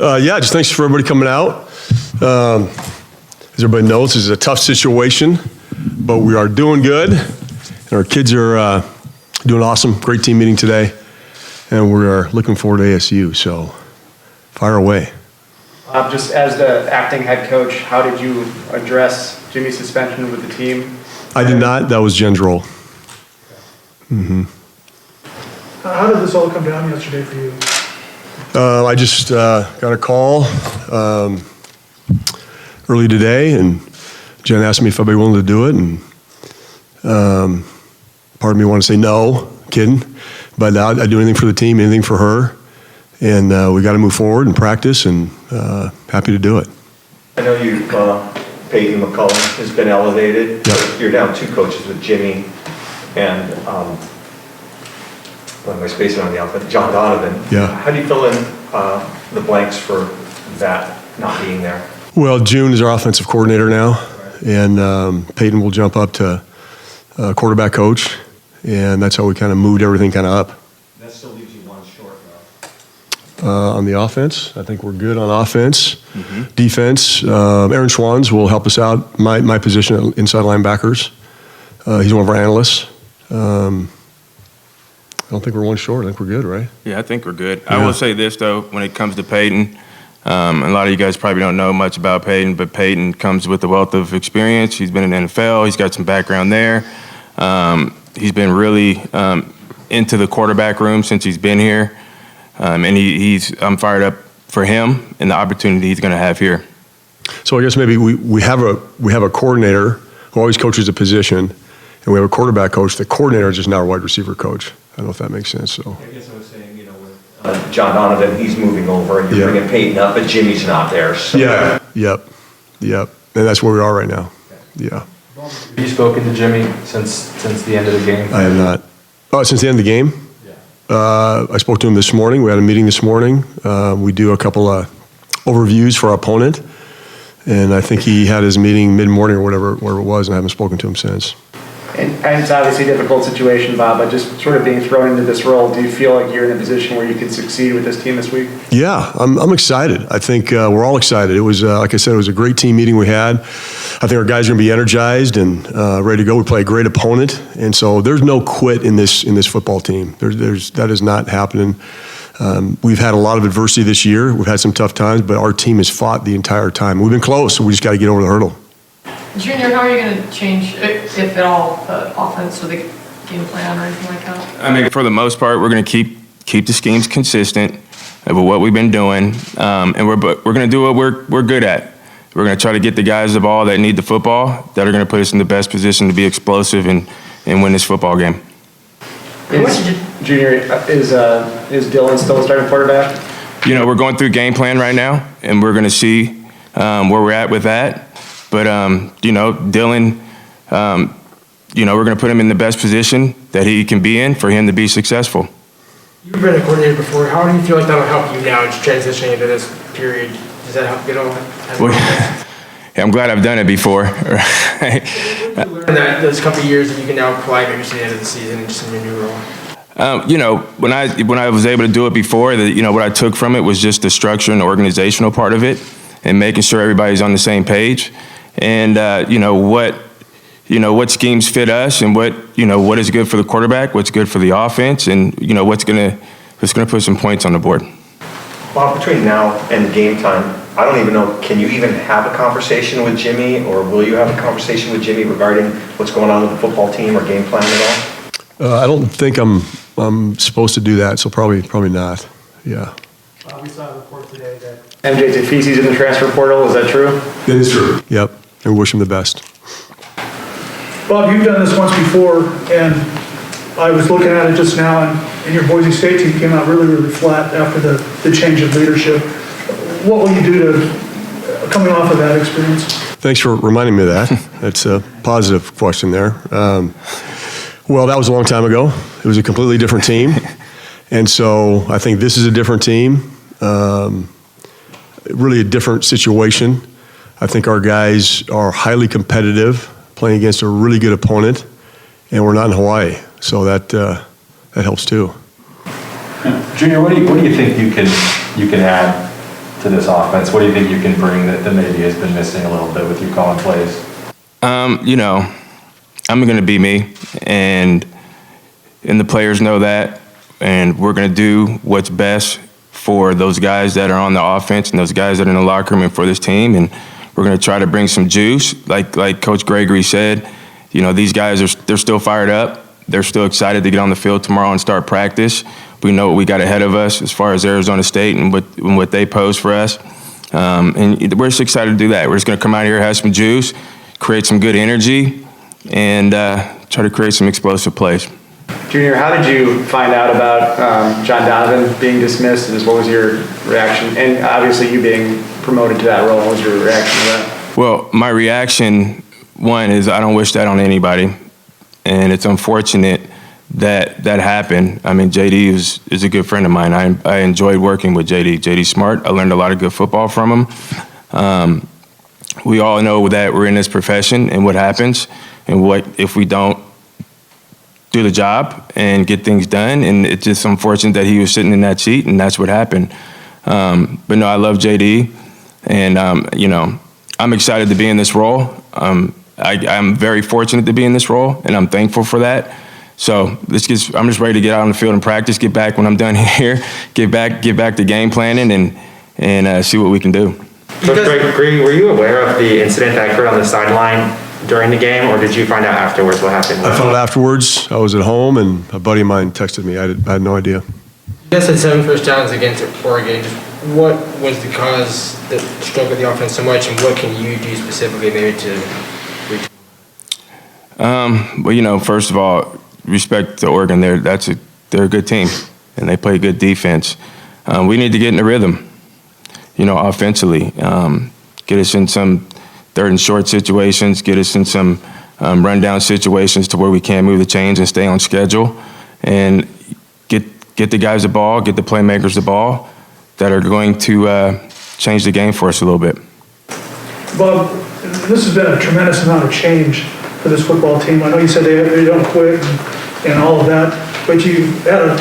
Yeah, just thanks for everybody coming out. As everybody knows, this is a tough situation, but we are doing good, and our kids are doing awesome. Great team meeting today, and we are looking forward to ASU, so fire away. Just as the acting head coach, how did you address Jimmy's suspension with the team? I did not. That was Jen's role. Mm-hmm. How did this all come down yesterday for you? I just got a call early today, and Jen asked me if I'd be willing to do it, and part of me wanted to say no, kidding, but I'd do anything for the team, anything for her, and we got to move forward and practice, and happy to do it. I know you, Peyton McCullum has been elevated. Yep. You're down 2 coaches with Jimmy and what am I spacing on the outfit? John Donovan. Yeah. How do you fill in the blanks for that not being there? Well, June is our offensive coordinator now, and Peyton will jump up to quarterback coach, and that's how we kind of moved everything kind of up. That still leaves you 1 short, though. On the offense, I think we're good on offense. Mm-hmm. Defense, Aaron Schwans will help us out, my position, inside linebackers. He's one of our analysts. I don't think we're 1 short. I think we're good, right? Yeah, I think we're good. Yeah. I will say this, though, when it comes to Peyton, a lot of you guys probably don't know much about Peyton, but Peyton comes with a wealth of experience. He's been in the NFL. He's got some background there. He's been really into the quarterback room since he's been here. And I'm fired up for him and the opportunity he's going to have here. So I guess maybe we have a coordinator who always coaches a position, and we have a quarterback coach. The coordinator is just now our wide receiver coach. I don't know if that makes sense. So I guess I was saying, with John Donovan, he's moving over, and you're bringing Peyton up, but Jimmy's not there. So. yeah, yep, and that's where we are right now. Yeah. Have you spoken to Jimmy since the end of the game? I have not. Oh, since the end of the game? Yeah. I spoke to him this morning. We had a meeting this morning. We do a couple of overviews for our opponent, and I think he had his meeting mid-morning or whatever it was, and I haven't spoken to him since. And it's obviously a difficult situation, Bob, but just sort of being thrown into this role, do you feel like you're in a position where you can succeed with this team this week? Yeah, I'm excited. I think we're all excited. It was, like I said, it was a great team meeting we had. I think our guys are going to be energized and ready to go. We play a great opponent, and so there's no quit in this football team. That is not happening. We've had a lot of adversity this year. We've had some tough times, but our team has fought the entire time. We've been close, so we just got to get over the hurdle. Junior, how are you going to change, if at all, the offense or the game plan or anything like that? I mean, for the most part, we're going to keep the schemes consistent with what we've been doing, and we're going to do what we're good at. We're going to try to get the guys the ball that need the football, that are going to put us in the best position to be explosive and win this football game. Junior, is Dylan still the starting quarterback? We're going through game plan right now, and we're going to see where we're at with that. But, Dylan, we're going to put him in the best position that he can be in for him to be successful. You've been a coordinator before. How do you feel like that'll help you now just transitioning into this period? Does that help you at all? Well, yeah, I'm glad I've done it before. Right? Learn that those couple of years that you can now apply maybe to the end of the season and just in your new role. When I was able to do it before, what I took from it was just the structure and the organizational part of it, and making sure everybody's on the same page. And what schemes fit us, and what is good for the quarterback, what's good for the offense, and what's gonna put some points on the board. Bob, between now and game time, I don't even know, can you even have a conversation with Jimmy, or will you have a conversation with Jimmy regarding what's going on with the football team or game plan at all? I don't think I'm supposed to do that, so probably not. Yeah. We saw a report today that MJ Tafisi's in the transfer portal. Is that true? It is true. Yep. And we wish him the best. Bob, you've done this once before, and I was looking at it just now, and your Boise State team came out really, really flat after the change of leadership. What will you do to coming off of that experience? Thanks for reminding me of that. That's a positive question there. Well, that was a long time ago. It was a completely different team. And so I think this is a different team, really a different situation. I think our guys are highly competitive, playing against a really good opponent, and we're not in Hawaii, so that helps too. Junior, what do you think you can add to this offense? What do you think you can bring that maybe has been missing a little bit with you calling plays? You know, I'm going to be me, and the players know that, and we're going to do what's best for those guys that are on the offense and those guys that are in the locker room and for this team, and we're going to try to bring some juice. Like Coach Gregory said, you know, these guys they're still fired up. They're still excited to get on the field tomorrow and start practice. We know what we got ahead of us as far as Arizona State and what they pose for us, and we're just excited to do that. We're just going to come out here, have some juice, create some good energy, and try to create some explosive plays. Junior, how did you find out about John Donovan being dismissed, and what was your reaction? And obviously you being promoted to that role, what was your reaction to that? Well, my reaction, one, is I don't wish that on anybody, and it's unfortunate that happened. I mean, JD is a good friend of mine. I enjoyed working with JD. JD's smart. I learned a lot of good football from him. We all know that we're in this profession and what happens, and what if we don't do the job and get things done, and it's just unfortunate that he was sitting in that seat, and that's what happened. But no, I love JD, and you know, I'm excited to be in this role. I'm very fortunate to be in this role, and I'm thankful for that. So I'm just ready to get out on the field and practice, get back when I'm done here, get back to game planning, and see what we can do. Coach Gregory, were you aware of the incident that occurred on the sideline during the game, or did you find out afterwards what happened? I found out afterwards. I was at home, and a buddy of mine texted me. I had no idea. You guys had 7 first downs against Oregon. Just what was the cause that struggled the offense so much, and what can you do specifically maybe to? Well, you know, first of all, respect to Oregon. They're a good team, and they play good defense. We need to get in the rhythm, you know, offensively. Get us in some third and short situations, get us in some rundown situations to where we can move the chains and stay on schedule, and get the guys the ball, get the playmakers the ball that are going to change the game for us a little bit. Bob, this has been a tremendous amount of change for this football team. I know you said they don't quit and all of that, but you had an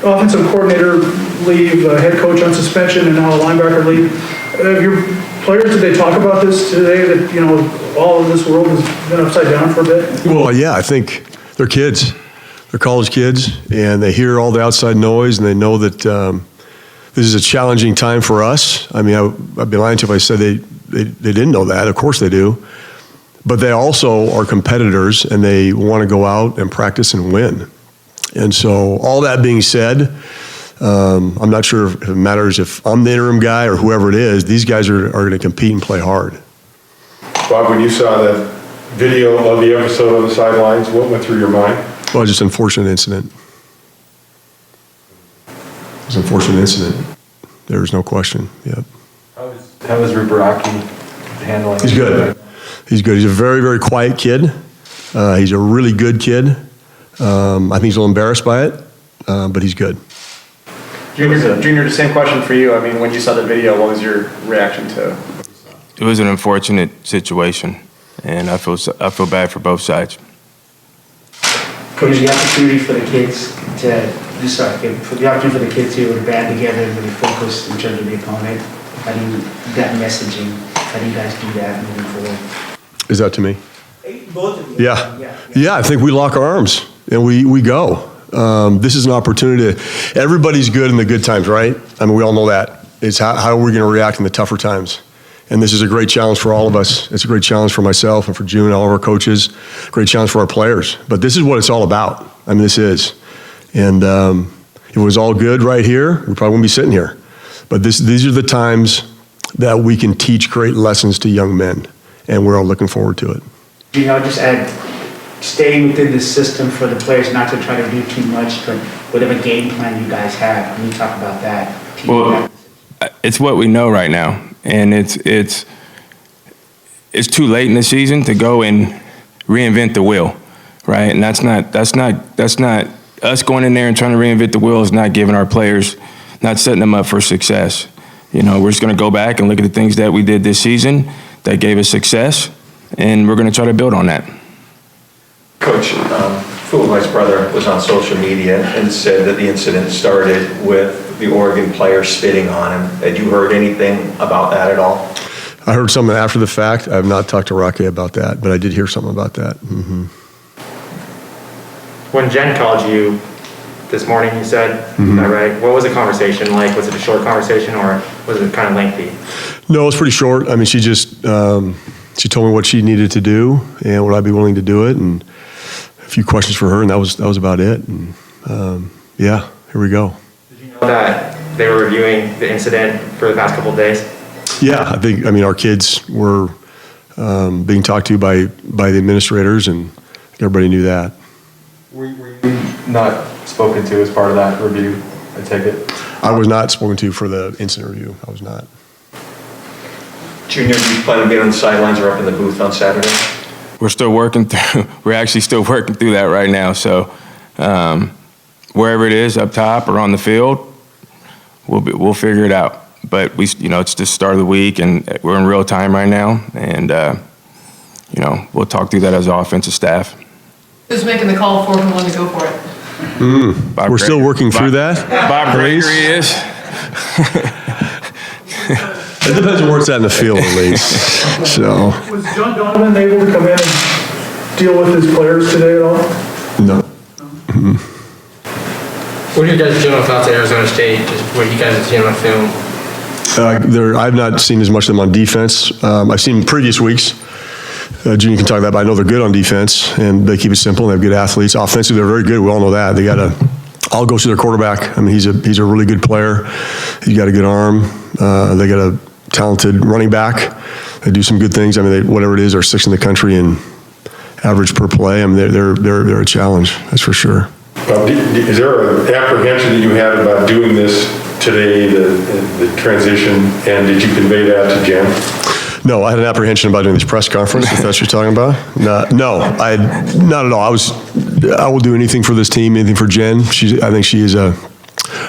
offensive coordinator leave, a head coach on suspension, and now a linebacker leave. Your players, did they talk about this today, that, you know, all of this world has been upside down for a bit? Well, Yeah, I think they're kids. They're college kids, and they hear all the outside noise, and they know that this is a challenging time for us. I mean, I'd be lying to you if I said they didn't know that. Of course they do. But they also are competitors, and they want to go out and practice and win. And so all that being said, I'm not sure if it matters if I'm the interim guy or whoever it is. These guys are going to compete and play hard. Bob, when you saw that video of the episode on the sidelines, what went through your mind? Well, just an unfortunate incident. It was an unfortunate incident. There's no question. Yeah. How was Ruperaki handling it? He's good. He's good. He's a very, very quiet kid. He's a really good kid. I think he's a little embarrassed by it, but he's good. Junior, the same question for you. I mean, when you saw the video, what was your reaction to it? It was an unfortunate situation, and I feel bad for both sides. Coach, the opportunity for the kids for the opportunity for the kids to band together and really focus in terms of the opponent. How do you, that messaging, how do you guys do that moving forward? Is that to me? Both of you. Yeah, I think we lock our arms and we go. This is an opportunity. Everybody's good in the good times, right? I mean, we all know that. It's how are we going to react in the tougher times? And this is a great challenge for all of us. It's a great challenge for myself and for June and all of our coaches. Great challenge for our players. But this is what it's all about. I mean, this is. And if it was all good right here, we probably wouldn't be sitting here. But these are the times that we can teach great lessons to young men, and we're all looking forward to it. You know, just add, staying within the system for the players, not to try to do too much, but whatever game plan you guys have, when you talk about that. Well, it's what we know right now, and it's too late in the season to go and reinvent the wheel, right? And that's not us going in there and trying to reinvent the wheel is not giving our players, not setting them up for success. You know, we're just going to go back and look at the things that we did this season that gave us success, and we're going to try to build on that. Coach, Fuqua brother was on social media and said that the incident started with the Oregon player spitting on him. Had you heard anything about that at all? I heard something after the fact. I have not talked to Rocky about that, but I did hear something about that. Mm-hmm. When Jen called you this morning, you said, is that right? What was the conversation like? Was it a short conversation or was it kind of lengthy? No, it was pretty short. I mean, she just, she told me what she needed to do and would I be willing to do it, and a few questions for her, and that was about it. And yeah, here we go. Did you know that they were reviewing the incident for the past couple of days? Yeah, I mean, our kids were being talked to by the administrators, and everybody knew that. Were you not spoken to as part of that review, I take it? I was not spoken to for the incident review. I was not. Junior, do you plan on being on the sidelines or up in the booth on Saturday? We're still working through, we're actually still working through that right now. So wherever it is, up top or on the field, we'll figure it out. But it's the start of the week and we're in real time right now. And, we'll talk through that as an offensive staff. Who's making the call for who wanted to go for it? We're still working through that. Bob Gregory is. It depends on where it's at in the field, at least. So. Was John Donovan able to come in and deal with his players today at all? No. What are your guys' general thoughts at Arizona State, just what you guys have seen on film? I've not seen as much of them on defense. I've seen them previous weeks. Junior can talk about that, but I know they're good on defense, and they keep it simple, and they have good athletes. Offensively, they're very good. We all know that. They got I'll go to their quarterback. I mean, he's a really good player. He's got a good arm. They got a talented running back. They do some good things. I mean, whatever it is, they're sixth in the country in average per play. I mean, they're a challenge, that's for sure. Is there an apprehension that you had about doing this today, the transition, and did you convey that to Jen? No, I had an apprehension about doing this press conference, if that's what you're talking about. No, not at all. I will do anything for this team, anything for Jen. I think she is a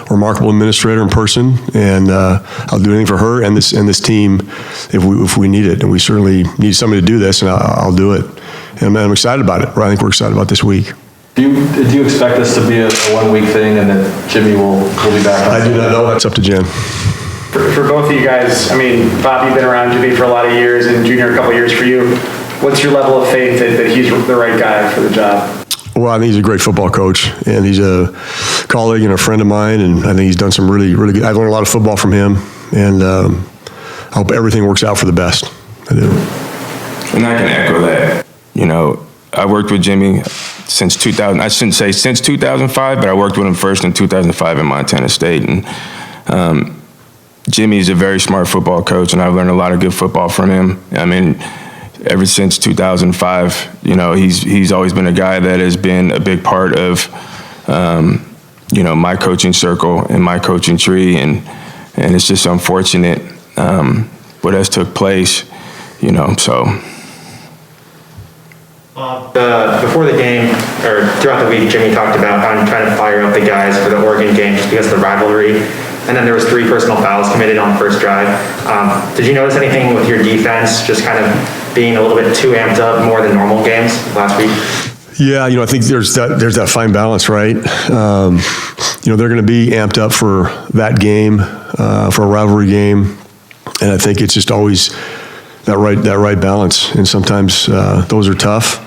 remarkable administrator in person, and I'll do anything for her and this team if we need it. And we certainly need somebody to do this, and I'll do it. And I'm excited about it. I think we're excited about this week. Do you expect this to be a 1 week thing and that Jimmy will be back? I do not know. That's up to Jen. For both of you guys, I mean, Bob, you've been around Jimmy for a lot of years, and Junior a couple of years for you. What's your level of faith that he's the right guy for the job? Well, I think he's a great football coach, and he's a colleague and a friend of mine, and I think he's done some really, really good. I've learned a lot of football from him, and I hope everything works out for the best. I do. And I can echo that. I worked with Jimmy since 2000. I shouldn't say since 2005, but I worked with him first in 2005 in Montana State, and Jimmy's a very smart football coach, and I've learned a lot of good football from him. I mean, ever since 2005, he's always been a guy that has been a big part of, my coaching circle and my coaching tree, and it's just unfortunate what has took place, so. Before the game, or throughout the week, Jimmy talked about how trying to fire up the guys for the Oregon game just because of the rivalry. And then there was 3 personal fouls committed on the first drive. Did you notice anything with your defense just kind of being a little bit too amped up more than normal games last week? Yeah, I think there's that fine balance, right? They're going to be amped up for that game, for a rivalry game, and I think it's just always that right balance. And sometimes those are tough,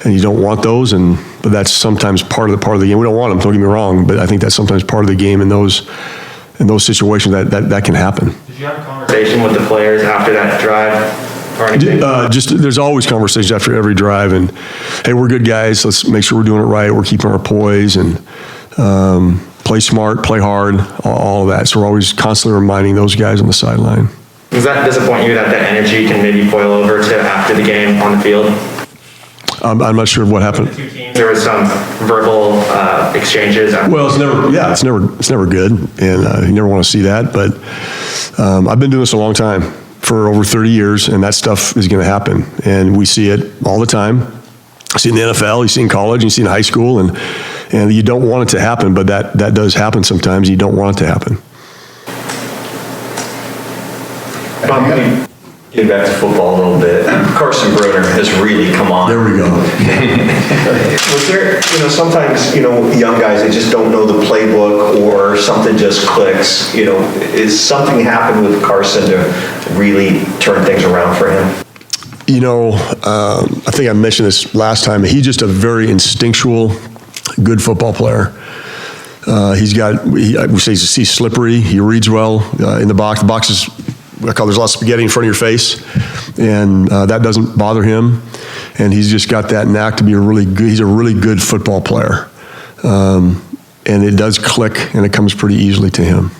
and you don't want those, but that's sometimes part of the game. We don't want them, don't get me wrong, but I think that's sometimes part of the game in those situations that can happen. Did you have a conversation with the players after that drive or anything? There's always conversations after every drive, and hey, we're good guys. Let's make sure we're doing it right. We're keeping our poise and play smart, play hard, all of that. So we're always constantly reminding those guys on the sideline. Does that disappoint you that the energy can maybe boil over to after the game on the field? I'm not sure what happened. The 2 teams, there was some verbal exchanges. Well, it's never good, and you never want to see that. But I've been doing this a long time, for over 30 years, and that stuff is going to happen, and we see it all the time. You see it in the NFL, you see it in college, you see it in high school, and you don't want it to happen, but that does happen sometimes. You don't want it to happen. Getting back to football a little bit, Carson Bruner has really come on. There we go. Was there, sometimes, young guys, they just don't know the playbook or something just clicks, is something happened with Carson to really turn things around for him? I think I mentioned this last time. He's just a very instinctual, good football player. He's slippery. He reads well in the box. The box is, there's a lot of spaghetti in front of your face, and that doesn't bother him. And he's just got that knack to be he's a really good football player. And it does click, and it comes pretty easily to him.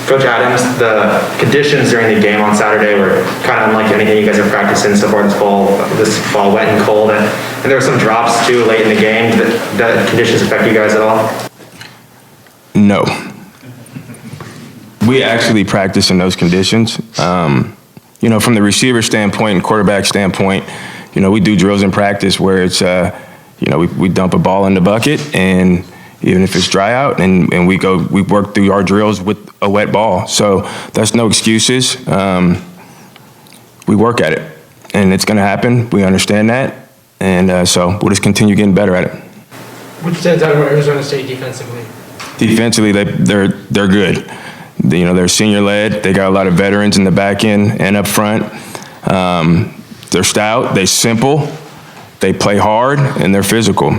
Coach Adams, the conditions during the game on Saturday were kind of unlike anything you guys have practiced in so far this fall, wet and cold, and there were some drops too late in the game. Did the conditions affect you guys at all? No. We actually practice in those conditions. From the receiver standpoint and quarterback standpoint, we do drills in practice where it's, we dump a ball in the bucket, and even if it's dry out, and we work through our drills with a wet ball. So that's no excuses. We work at it, and it's going to happen. We understand that, and so we'll just continue getting better at it. What stands out about Arizona State defensively? Defensively, they're good. They're senior led. They got a lot of veterans in the back end and up front. They're stout. They're simple. They play hard, and they're physical.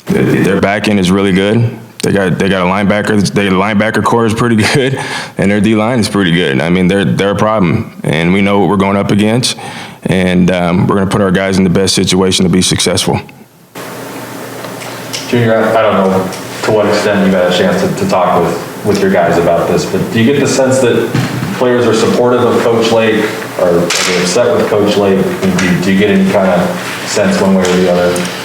Their back end is really good. They got a linebacker. Their linebacker core is pretty good, and their D line is pretty good. I mean, they're a problem, and we know what we're going up against, and we're going to put our guys in the best situation to be successful. Junior, I don't know to what extent you've had a chance to talk with your guys about this, but do you get the sense that players are supportive of Coach Lake, or are they upset with Coach Lake? Do you get any kind of sense one way or the other?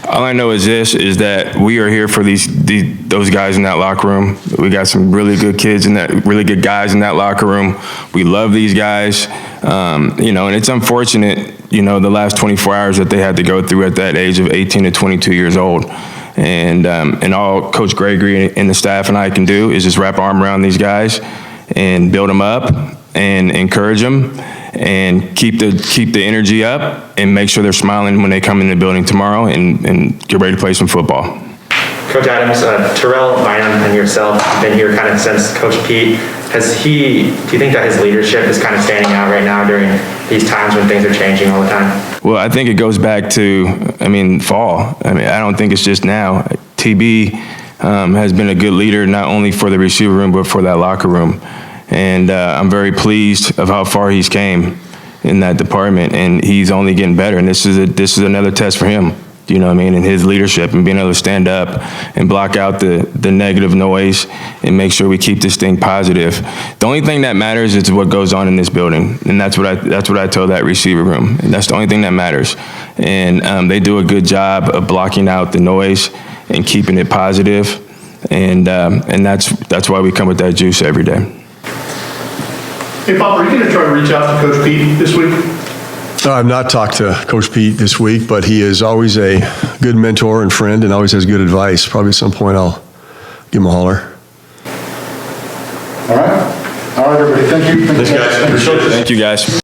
All I know is that we are here for those guys in that locker room. We got some really good kids really good guys in that locker room. We love these guys, and it's unfortunate, the last 24 hours that they had to go through at that age of 18 to 22 years old. And all Coach Gregory and the staff and I can do is just wrap our arm around these guys and build them up and encourage them and keep the energy up and make sure they're smiling when they come in the building tomorrow and get ready to play some football. Coach Adams, Terrell Bynum and yourself have been here kind of since Coach Pete. Do you think that his leadership is kind of standing out right now during these times when things are changing all the time? Well, I think it goes back to, fall. I don't think it's just now. TB has been a good leader, not only for the receiver room, but for that locker room. And I'm very pleased of how far he's came in that department, and he's only getting better. And this is another test for him, and his leadership and being able to stand up and block out the negative noise and make sure we keep this thing positive. The only thing that matters is what goes on in this building, and that's what I told that receiver room, and that's the only thing that matters. And they do a good job of blocking out the noise and keeping it positive, and that's why we come with that juice every day. Hey, Pop, are you going to try to reach out to Coach Pete this week? I've not talked to Coach Pete this week, but he is always a good mentor and friend and always has good advice. Probably at some point I'll give him a holler. All right, everybody. Thank you. Thanks, guys. Appreciate it. Thank you, guys.